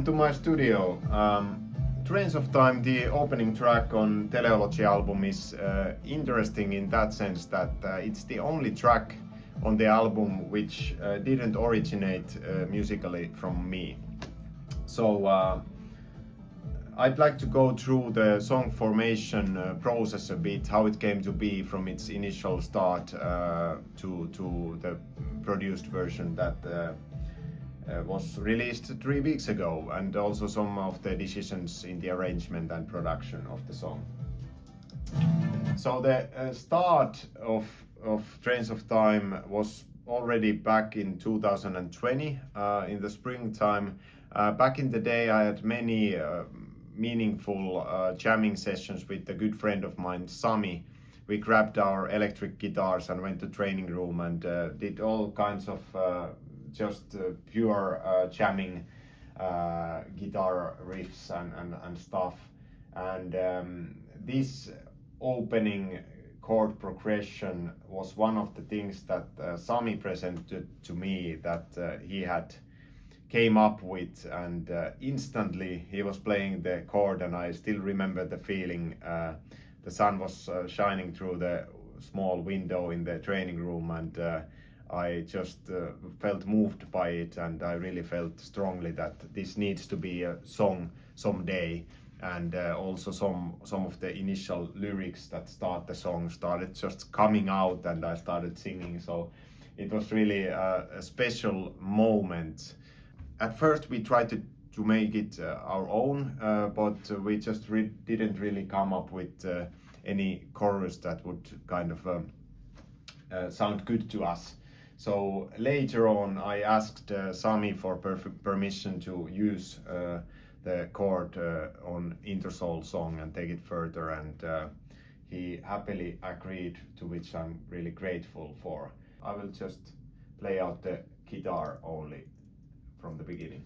Welcome to my studio. Trains of Time, the opening track on Teleology album, is interesting in that sense that it's the only track on the album which didn't originate musically from me. So I'd like to go through the song formation process a bit, how it came to be from its initial start to the produced version that was released 3 weeks ago, and also some of the decisions in the arrangement and production of the song. So the start of Trains of Time was already back in 2020 in the springtime. Back in the day I had many meaningful jamming sessions with a good friend of mine, Sami. We grabbed our electric guitars and went to training room and did all kinds of just pure jamming guitar riffs and stuff. And this opening chord progression was one of the things that Sami presented to me that he had came up with, and instantly he was playing the chord, and I still remember the feeling. The sun was shining through the small window in the training room, and I just felt moved by it, and I really felt strongly that this needs to be a song someday. And also some of the initial lyrics that start the song started just coming out, and I started singing. So it was really a special moment. At first we tried to make it our own, but we just didn't really come up with any chorus that would kind of sound good to us. So later on I asked Sami for permission to use the chord on Introsoul song and take it further, and he happily agreed, to which I'm really grateful for. I will just play out the guitar only from the beginning.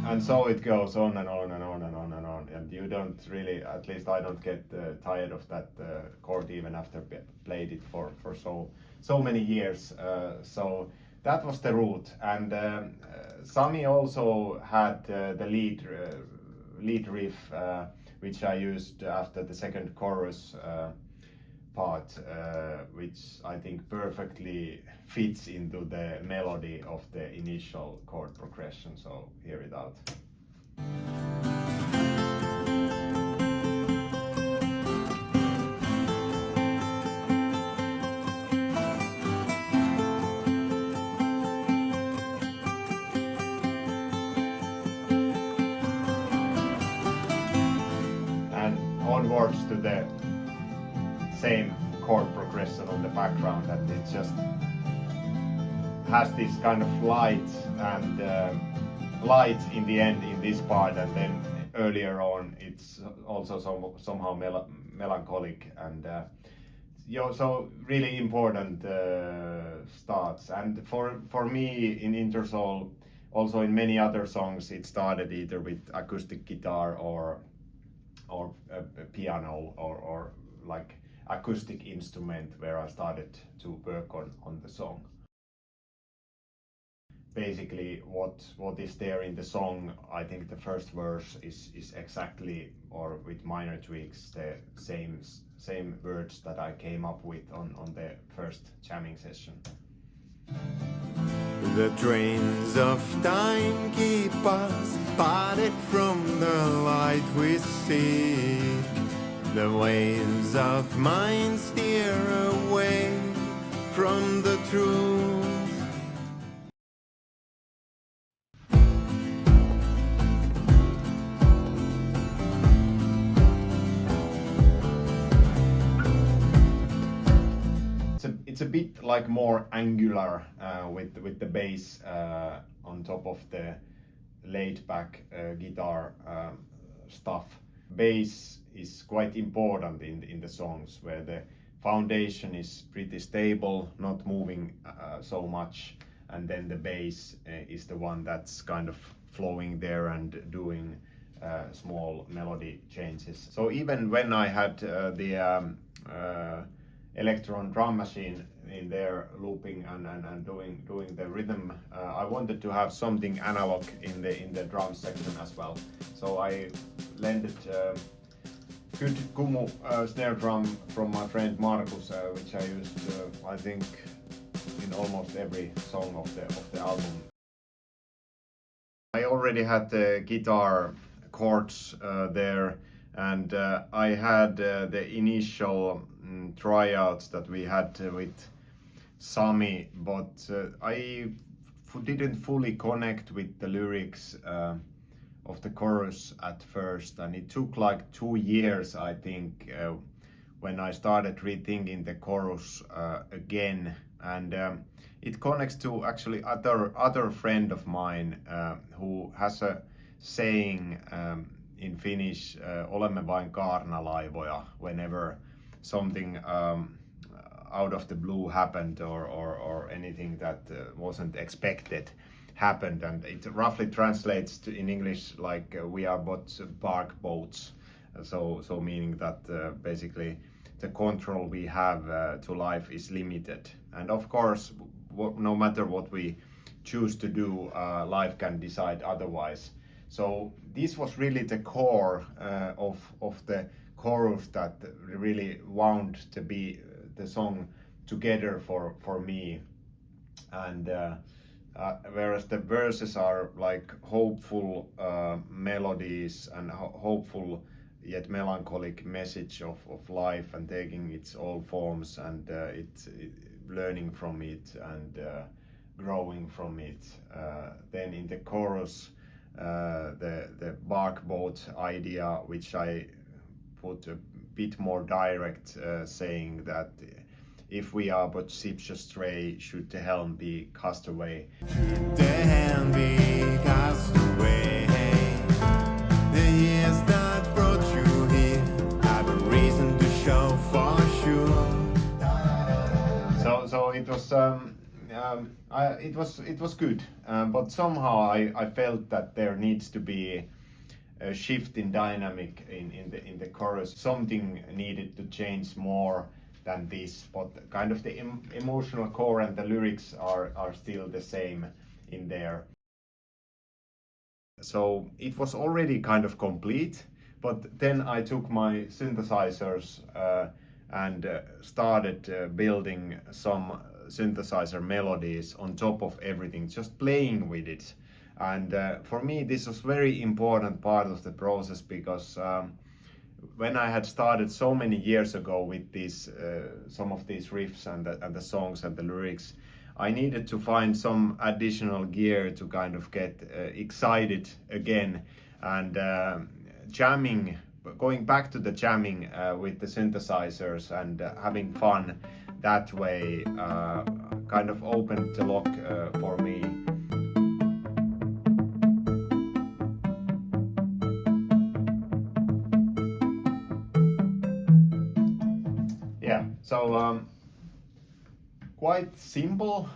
And so it goes on and on and on and on and on, and you don't really, at least I don't get tired of that chord even after played it for so many years. So that was the root, and Sami also had the lead riff, which I used after the second chorus part, which I think perfectly fits into the melody of the initial chord progression. So hear it out. And onwards to the same chord progression on the background, and it just has this kind of light and light in the end in this part, and then earlier on it's also somehow melancholic, and so really important starts. And for me in Introsoul, also in many other songs, it started either with acoustic guitar or a piano or like acoustic instrument where I started to work on the song. Basically what is there in the song, I think the first verse is exactly, or with minor tweaks, the same words that I came up with on the first jamming session. The trains of time keep us parted from the light we seek. The waves of mind steer away from the truth. It's a bit like more angular with the bass on top of the laid back guitar stuff. Bass is quite important in the songs where the foundation is pretty stable, not moving so much, and then the bass is the one that's kind of flowing there and doing small melody changes. So even when I had the electron drum machine in there looping and doing the rhythm, I wanted to have something analog in the drum section as well. So I lended good Kumu snare drum from my friend Markus, which I used I think in almost every song of the album. I already had the guitar chords there, and I had the initial tryouts that we had with Sami, but I didn't fully connect with the lyrics of the chorus at first, and it took like 2 years, I think, when I started rethinking the chorus again, and it connects to actually other friend of mine who has a saying in Finnish, olemme vain kaarnalaivoja, whenever something out of the blue happened or anything that wasn't expected happened, and it roughly translates to, in English, like we are but bark boats. So meaning that basically the control we have to life is limited, and of course no matter what we choose to do, life can decide otherwise. So this was really the core of the chorus that really wound to be the song together for me, and whereas the verses are like hopeful melodies and hopeful yet melancholic message of life and taking its all forms, and it learning from it and growing from it. Then in the chorus, the bark boat idea, which I put a bit more direct, saying that if we are but ships astray, should the helm be cast away. Should the helm be cast away, the years that brought you here have a reason to show for sure. So it was good, but somehow I felt that there needs to be a shift in dynamic in the chorus. Something needed to change more than this, but kind of the emotional core and the lyrics are still the same in there. So it was already kind of complete, but then I took my synthesizers and started building some synthesizer melodies on top of everything, just playing with it. And for me this was very important part of the process, because when I had started so many years ago with these some of these riffs and the songs and the lyrics, I needed to find some additional gear to kind of get excited again, and jamming, going back to the jamming with the synthesizers and having fun that way kind of opened the lock for me. Yeah, so quite simple,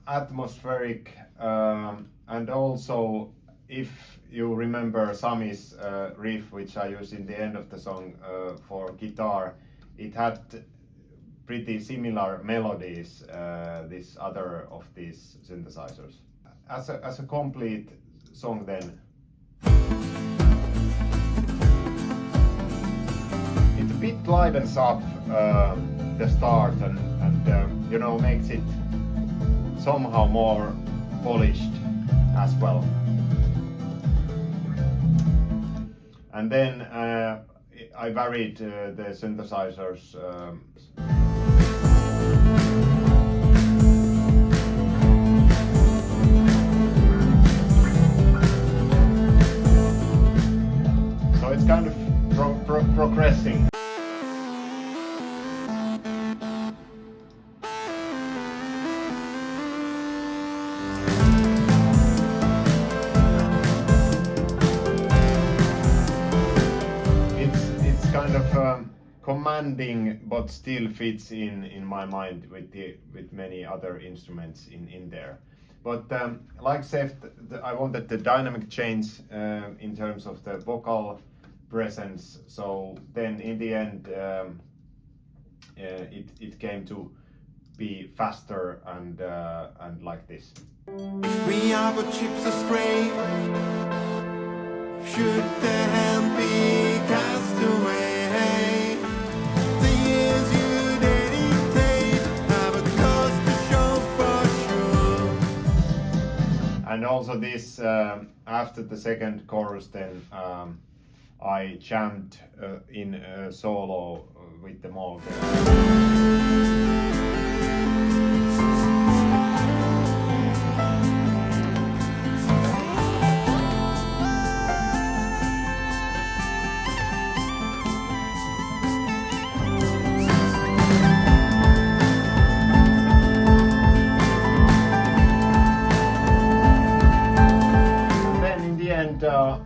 atmospheric, and also, if you remember Sami's riff, which I use in the end of the song for guitar, it had pretty similar melodies, this other of these synthesizers. As a complete song then, it a bit livens up the start and you know, makes it somehow more polished as well. And then I varied the synthesizers. So it's kind of progressing. It's kind of commanding, but still fits in my mind with many other instruments in there. But like said, I wanted the dynamic change in terms of the vocal presence. So then in the end, it came to be faster and like this. If we are but ships astray, should the hand be cast away, the years you dedicate have a cause to show for sure. And also this, after the second chorus, then I jammed in a solo with the Moog.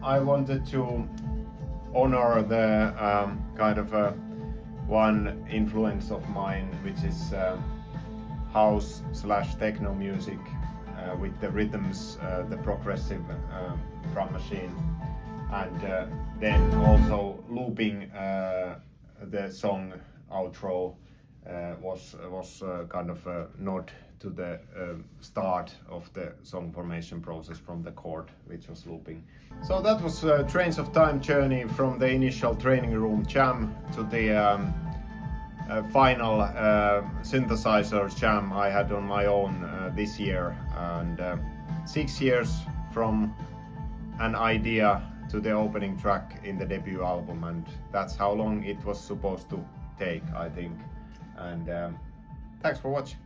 I wanted to honor the kind of one influence of mine, which is house / techno music with the rhythms, the progressive drum machine, and then also looping the song outro was kind of a nod to the start of the song formation process from the chord, which was looping. So that was Trains of Time journey from the initial training room jam to the final synthesizer jam I had on my own this year, and 6 years from an idea to the opening track in the debut album, and that's how long it was supposed to take, I think. And thanks for watching.